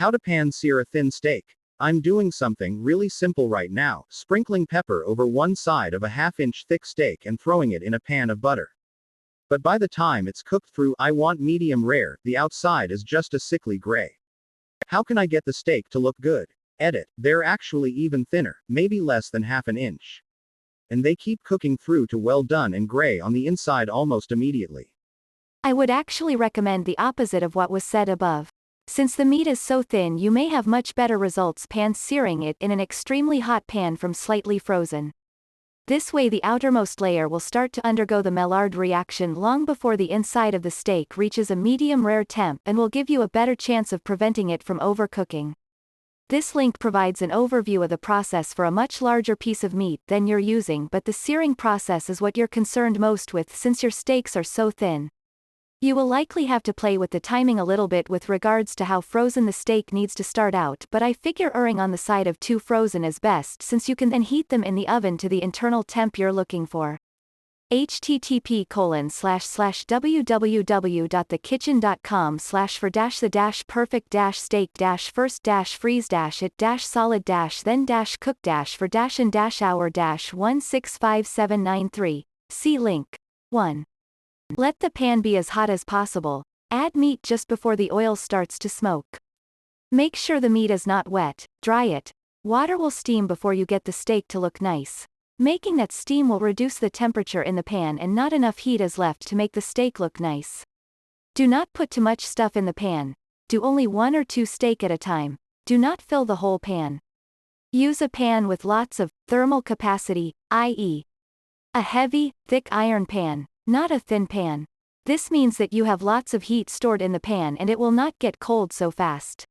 How to pan sear a thin steak. I'm doing something really simple right now, sprinkling pepper over one side of a half-inch thick steak and throwing it in a pan of butter. But by the time it's cooked through, I want medium rare, the outside is just a sickly gray. How can I get the steak to look good? Edit, they're actually even thinner, maybe less than half an inch. And they keep cooking through to well done and gray on the inside almost immediately. I would actually recommend the opposite of what was said above. Since the meat is so thin, you may have much better results pan-searing it in an extremely hot pan from slightly frozen. This way the outermost layer will start to undergo the Maillard reaction long before the inside of the steak reaches a medium-rare temp and will give you a better chance of preventing it from overcooking. This link provides an overview of the process for a much larger piece of meat than you're using, but the searing process is what you're concerned most with since your steaks are so thin. You will likely have to play with the timing a little bit with regards to how frozen the steak needs to start out, but I figure erring on the side of too frozen is best since you can then heat them in the oven to the internal temp you're looking for. http://www.thekitchen.com/for-steak-first-freeze-it-solid-first-hour-165793. See link. 1. Let the pan be as hot as possible. Add meat just before the oil starts to smoke. Make sure the meat is not wet, dry it. Water will steam before you get the steak to look nice. Making that steam will reduce the temperature in the pan and not enough heat is left to make the steak look nice. Do not put too much stuff in the pan. Do only 1 or 2 steak at a time. Do not fill the whole pan. Use a pan with lots of thermal capacity, i.e., a heavy, thick iron pan, not a thin pan. This means that you have lots of heat stored in the pan and it will not get cold so fast.